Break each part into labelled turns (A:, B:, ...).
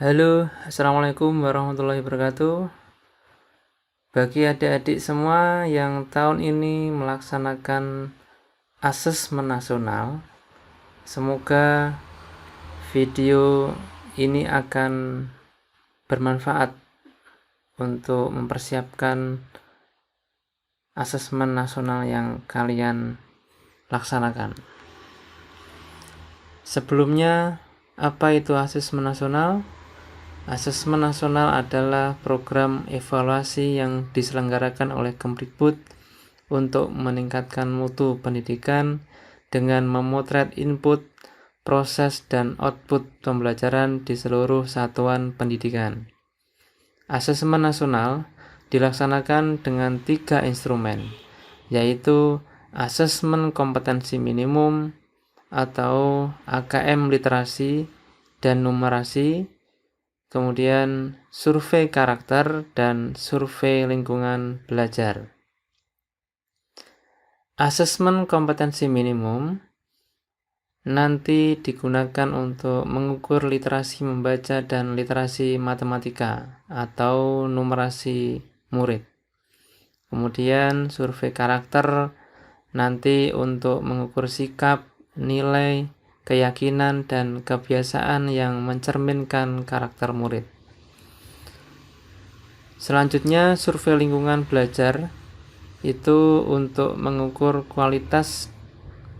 A: Halo, Assalamualaikum warahmatullahi wabarakatuh. Bagi adik-adik semua yang tahun ini melaksanakan asesmen nasional, semoga video ini akan bermanfaat untuk mempersiapkan asesmen nasional yang kalian laksanakan. Sebelumnya, apa itu asesmen nasional? Asesmen nasional adalah program evaluasi yang diselenggarakan oleh Kemdikbud untuk meningkatkan mutu pendidikan dengan memotret input, proses, dan output pembelajaran di seluruh satuan pendidikan. Asesmen nasional dilaksanakan dengan 3 instrumen, yaitu asesmen kompetensi minimum atau AKM literasi dan numerasi, kemudian survei karakter dan survei lingkungan belajar. Asesmen kompetensi minimum nanti digunakan untuk mengukur literasi membaca dan literasi matematika atau numerasi murid. Kemudian survei karakter nanti untuk mengukur sikap, nilai, keyakinan, dan kebiasaan yang mencerminkan karakter murid. Selanjutnya, survei lingkungan belajar itu untuk mengukur kualitas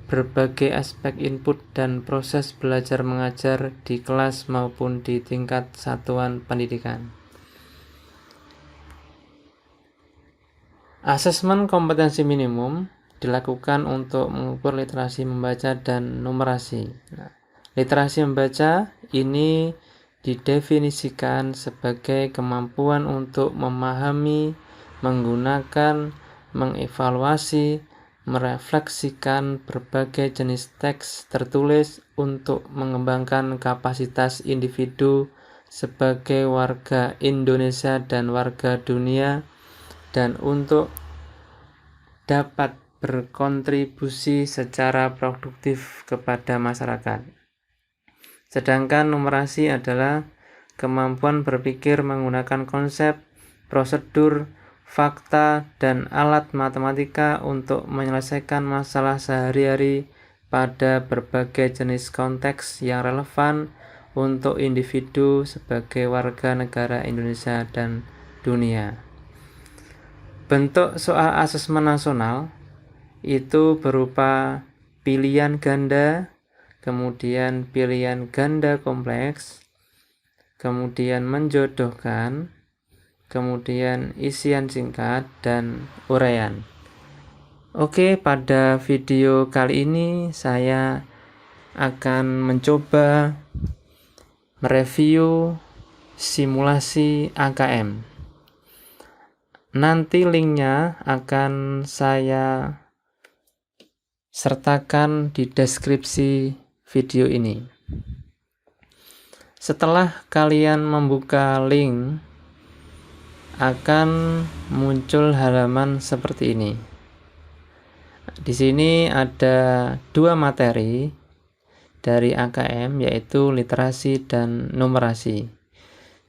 A: berbagai aspek input dan proses belajar mengajar di kelas maupun di tingkat satuan pendidikan. Asesmen kompetensi minimum dilakukan untuk mengukur literasi membaca dan numerasi. Literasi membaca ini didefinisikan sebagai kemampuan untuk memahami, menggunakan, mengevaluasi, merefleksikan berbagai jenis teks tertulis untuk mengembangkan kapasitas individu sebagai warga Indonesia dan warga dunia, dan untuk dapat berkontribusi secara produktif kepada masyarakat. Sedangkan numerasi adalah kemampuan berpikir menggunakan konsep, prosedur, fakta, dan alat matematika untuk menyelesaikan masalah sehari-hari pada berbagai jenis konteks yang relevan untuk individu sebagai warga negara Indonesia dan dunia. Bentuk soal asesmen nasional itu berupa pilihan ganda, kemudian pilihan ganda kompleks, kemudian menjodohkan, kemudian isian singkat, dan uraian. Oke, pada video kali ini saya akan mencoba mereview simulasi AKM. Nanti linknya akan saya sertakan di deskripsi video ini. Setelah kalian membuka link, akan muncul halaman seperti ini. Di sini ada 2 materi dari AKM, yaitu literasi dan numerasi.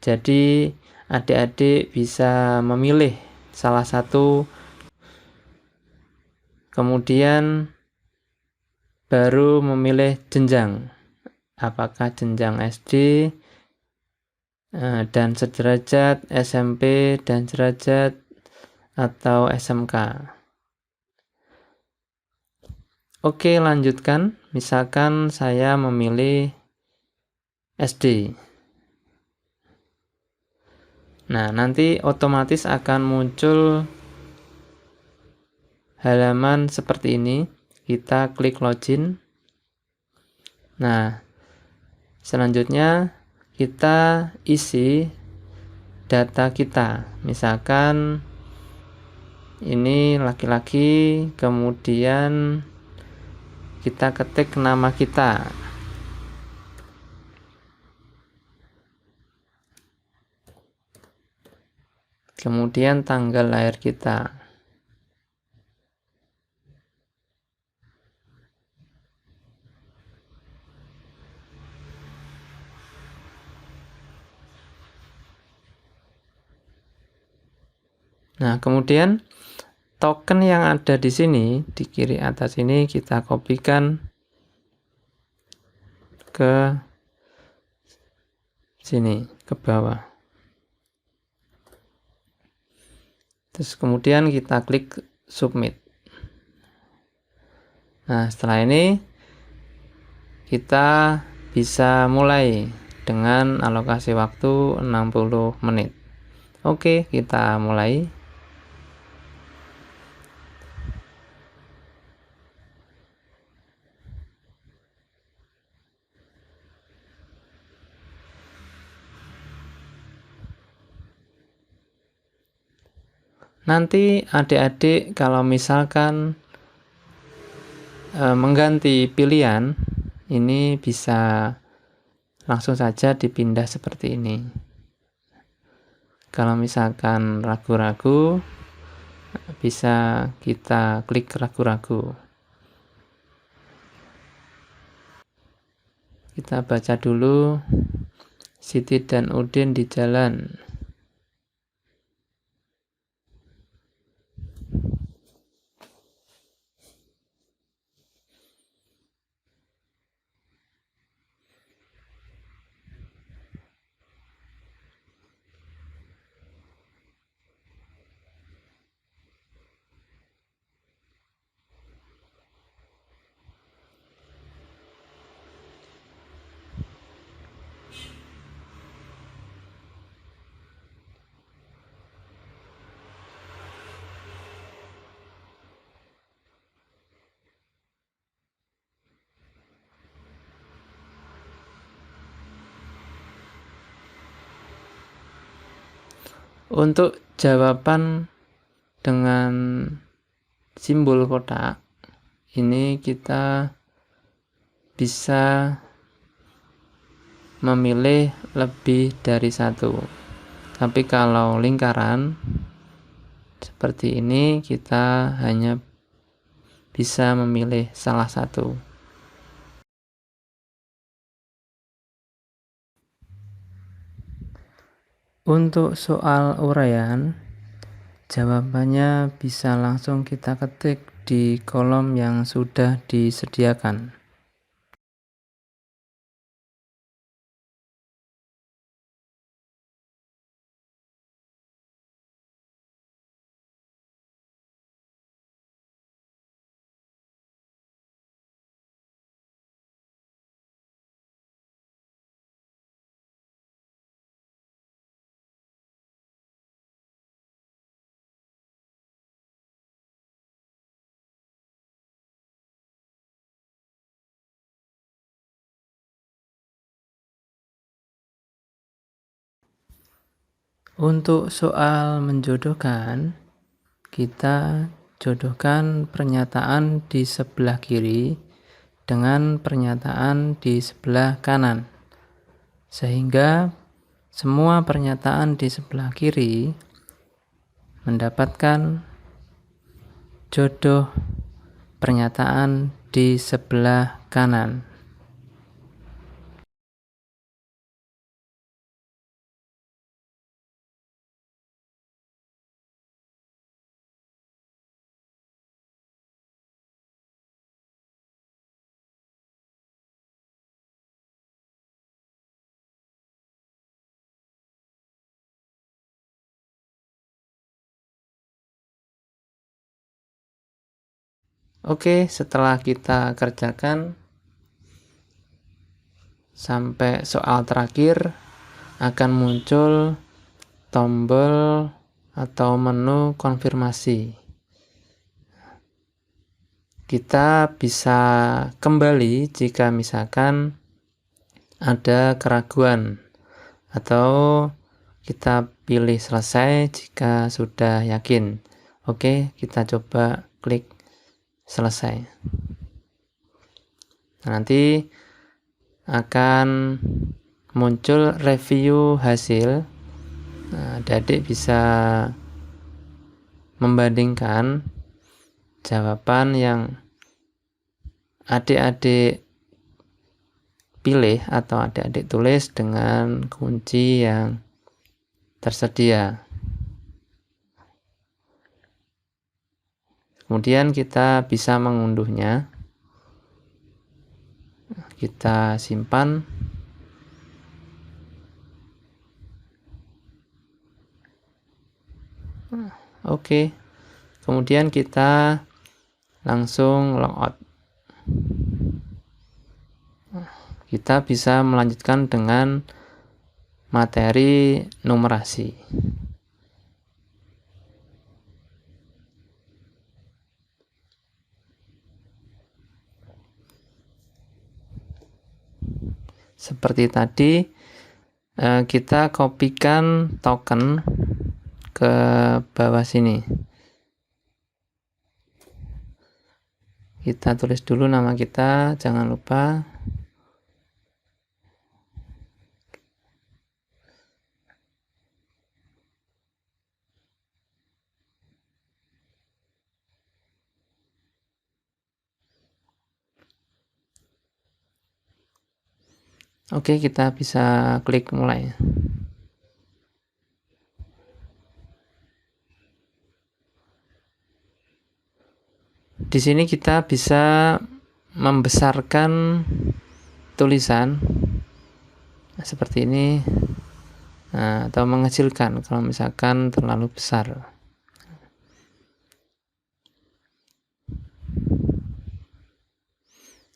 A: Jadi adik-adik bisa memilih salah satu, kemudian baru memilih jenjang, apakah jenjang SD dan sederajat, SMP dan sederajat, atau SMK. Oke, lanjutkan. Misalkan saya memilih SD. Nah, nanti otomatis akan muncul halaman seperti ini. Kita klik login. Nah, selanjutnya kita isi data kita. Misalkan ini laki-laki, kemudian kita ketik nama kita. Kemudian tanggal lahir kita. Nah, kemudian token yang ada di sini, di kiri atas ini kita kopikan ke sini, ke bawah. Terus kemudian kita klik submit. Nah, setelah ini kita bisa mulai dengan alokasi waktu 60 menit. Oke, kita mulai. Nanti adik-adik kalau misalkan mengganti pilihan, ini bisa langsung saja dipindah seperti ini. Kalau misalkan ragu-ragu, bisa kita klik ragu-ragu. Kita baca dulu, Siti dan Udin di jalan. Untuk jawaban dengan simbol kotak, ini kita bisa memilih lebih dari satu. Tapi kalau lingkaran seperti ini, kita hanya bisa memilih salah satu. Untuk soal uraian, jawabannya bisa langsung kita ketik di kolom yang sudah disediakan. Untuk soal menjodohkan, kita jodohkan pernyataan di sebelah kiri dengan pernyataan di sebelah kanan, sehingga semua pernyataan di sebelah kiri mendapatkan jodoh pernyataan di sebelah kanan. Oke, setelah kita kerjakan sampai soal terakhir, akan muncul tombol atau menu konfirmasi. Kita bisa kembali jika misalkan ada keraguan, atau kita pilih selesai jika sudah yakin. Oke, kita coba klik selesai. Nanti akan muncul review hasil. Nah, adik bisa membandingkan jawaban yang adik-adik pilih atau adik-adik tulis dengan kunci yang tersedia. Kemudian kita bisa mengunduhnya. Kita simpan. Oke. Kemudian kita langsung logout. Kita bisa melanjutkan dengan materi numerasi. Seperti tadi, kita kopikan token ke bawah sini. Kita tulis dulu nama kita, jangan lupa. Oke, kita bisa klik mulai. Di sini kita bisa membesarkan tulisan seperti ini, atau mengecilkan kalau misalkan terlalu besar.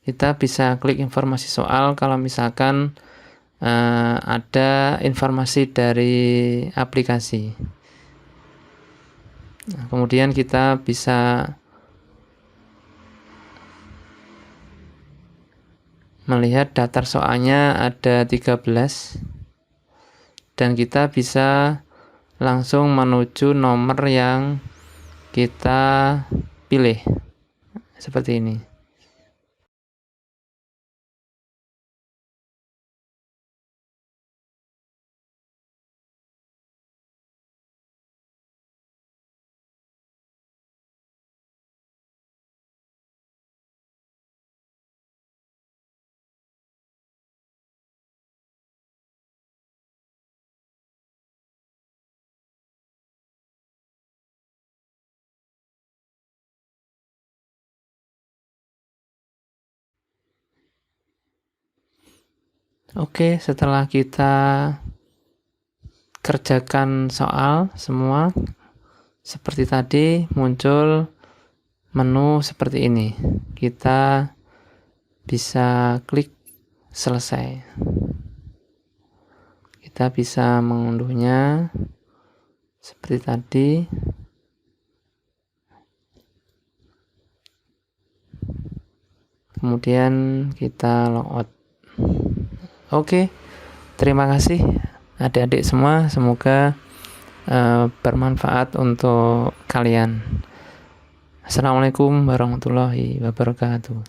A: Kita bisa klik informasi soal kalau misalkan ada informasi dari aplikasi. Nah, kemudian kita bisa melihat daftar soalnya ada 13 dan kita bisa langsung menuju nomor yang kita pilih seperti ini. Oke, setelah kita kerjakan soal semua seperti tadi, muncul menu seperti ini. Kita bisa klik selesai. Kita bisa mengunduhnya seperti tadi. Kemudian kita logout. Oke, terima kasih adik-adik semua. Semoga bermanfaat untuk kalian. Assalamualaikum warahmatullahi wabarakatuh.